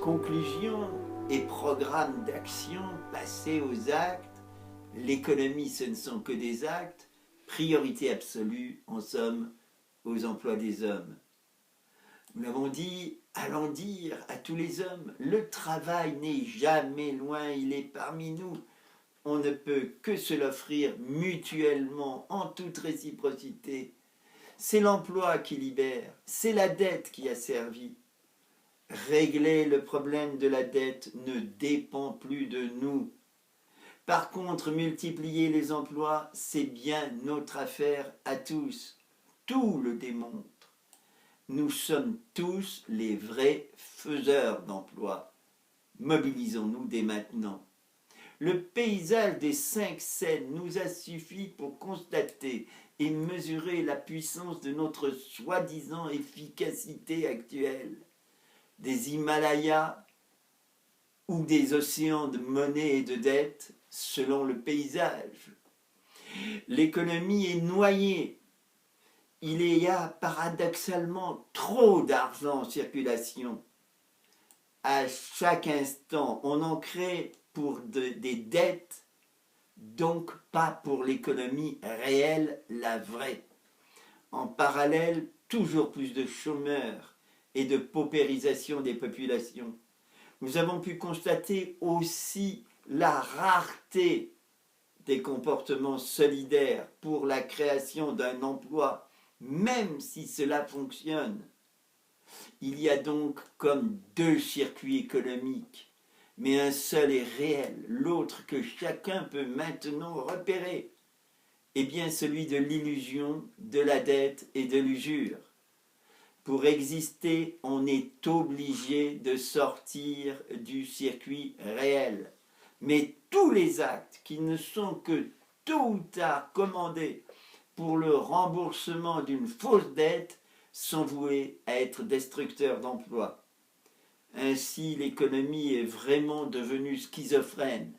Conclusion et programme d'action passés aux actes. L'économie, ce ne sont que des actes. Priorité absolue, en somme, aux emplois des hommes. Nous l'avons dit, allons dire à tous les hommes, le travail n'est jamais loin, il est parmi nous. On ne peut que se l'offrir mutuellement, en toute réciprocité. C'est l'emploi qui libère, c'est la dette qui a servi. Régler le problème de la dette ne dépend plus de nous. Par contre, multiplier les emplois, c'est bien notre affaire à tous. Tout le démontre. Nous sommes tous les vrais faiseurs d'emplois. Mobilisons-nous dès maintenant. Le paysage des 5 Seines nous a suffi pour constater et mesurer la puissance de notre soi-disant efficacité actuelle. Des Himalayas ou des océans de monnaie et de dette, selon le paysage. L'économie est noyée. Il y a paradoxalement trop d'argent en circulation. À chaque instant, on en crée pour des dettes, donc pas pour l'économie réelle, la vraie. En parallèle, toujours plus de chômeurs et de paupérisation des populations. Nous avons pu constater aussi la rareté des comportements solidaires pour la création d'un emploi, même si cela fonctionne. Il y a donc comme 2 circuits économiques, mais un seul est réel, l'autre que chacun peut maintenant repérer, est bien celui de l'illusion, de la dette et de l'usure. Pour exister, on est obligé de sortir du circuit réel. Mais tous les actes qui ne sont que tôt ou tard commandés pour le remboursement d'une fausse dette sont voués à être destructeurs d'emplois. Ainsi, l'économie est vraiment devenue schizophrène.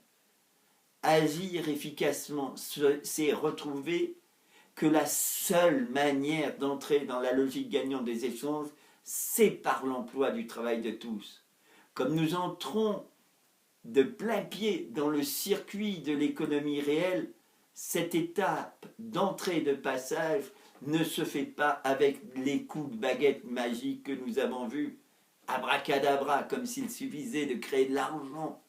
Agir efficacement, c'est retrouver que la seule manière d'entrer dans la logique gagnante des échanges, c'est par l'emploi du travail de tous. Comme nous entrons de plein pied dans le circuit de l'économie réelle, cette étape d'entrée de passage ne se fait pas avec les coups de baguette magique que nous avons vus, abracadabra, comme s'il suffisait de créer de l'argent.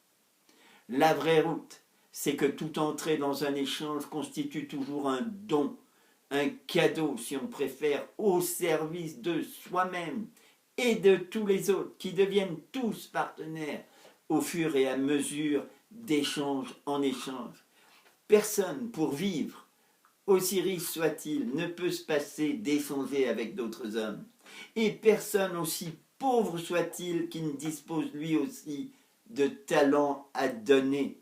La vraie route, c'est que toute entrée dans un échange constitue toujours un don, un cadeau, si on préfère, au service de soi-même et de tous les autres, qui deviennent tous partenaires au fur et à mesure d'échange en échange. Personne, pour vivre, aussi riche soit-il, ne peut se passer d'échanger avec d'autres hommes. Et personne, aussi pauvre soit-il, qui ne dispose lui aussi de talent à donner.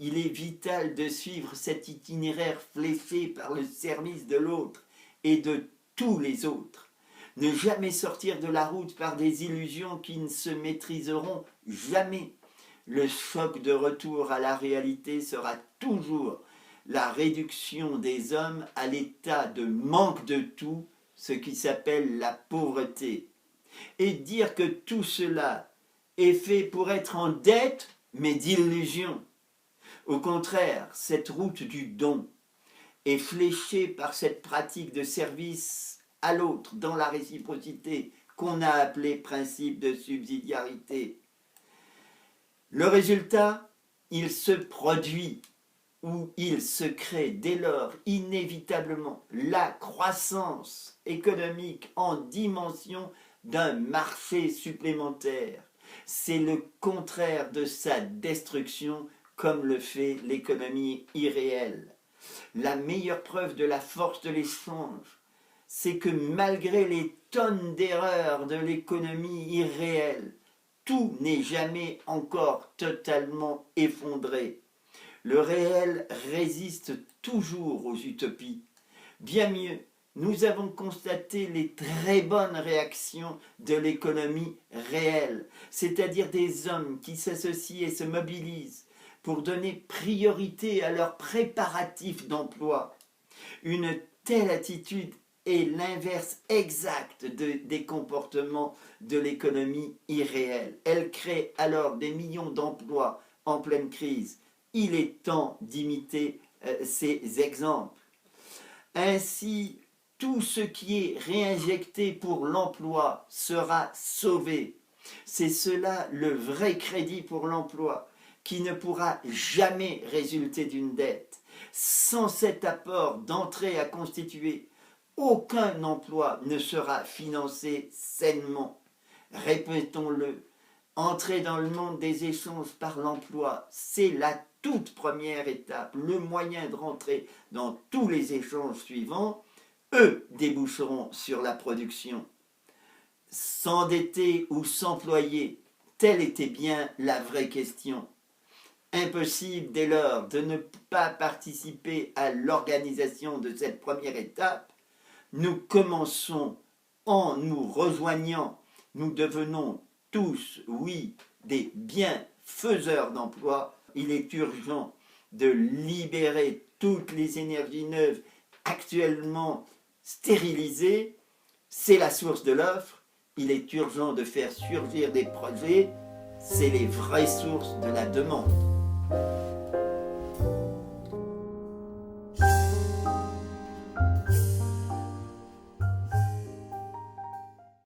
Il est vital de suivre cet itinéraire fléché par le service de l'autre et de tous les autres. Ne jamais sortir de la route par des illusions qui ne se maîtriseront jamais. Le choc de retour à la réalité sera toujours la réduction des hommes à l'état de manque de tout, ce qui s'appelle la pauvreté. Et dire que tout cela est fait pour être en dette, mais d'illusion. Au contraire, cette route du don est fléchée par cette pratique de service à l'autre dans la réciprocité qu'on a appelé principe de subsidiarité. Le résultat, il se produit ou il se crée dès lors inévitablement la croissance économique en dimension d'un marché supplémentaire. C'est le contraire de sa destruction comme le fait l'économie irréelle. La meilleure preuve de la force de l'échange, c'est que malgré les tonnes d'erreurs de l'économie irréelle, tout n'est jamais encore totalement effondré. Le réel résiste toujours aux utopies. Bien mieux, nous avons constaté les très bonnes réactions de l'économie réelle, c'est-à-dire des hommes qui s'associent et se mobilisent pour donner priorité à leurs préparatifs d'emploi. Une telle attitude est l'inverse exact des comportements de l'économie irréelle. Elle crée alors des millions d'emplois en pleine crise. Il est temps d'imiter ces exemples. Ainsi, tout ce qui est réinjecté pour l'emploi sera sauvé. C'est cela le vrai crédit pour l'emploi, qui ne pourra jamais résulter d'une dette. Sans cet apport d'entrée à constituer, aucun emploi ne sera financé sainement. Répétons-le, entrer dans le monde des échanges par l'emploi, c'est la toute première étape, le moyen de rentrer dans tous les échanges suivants. Eux déboucheront sur la production. S'endetter ou s'employer, telle était bien la vraie question. Impossible dès lors de ne pas participer à l'organisation de cette première étape. Nous commençons en nous rejoignant, nous devenons tous, oui, des bienfaiseurs d'emploi. Il est urgent de libérer toutes les énergies neuves actuellement stérilisées. C'est la source de l'offre. Il est urgent de faire surgir des projets. C'est les vraies sources de la demande.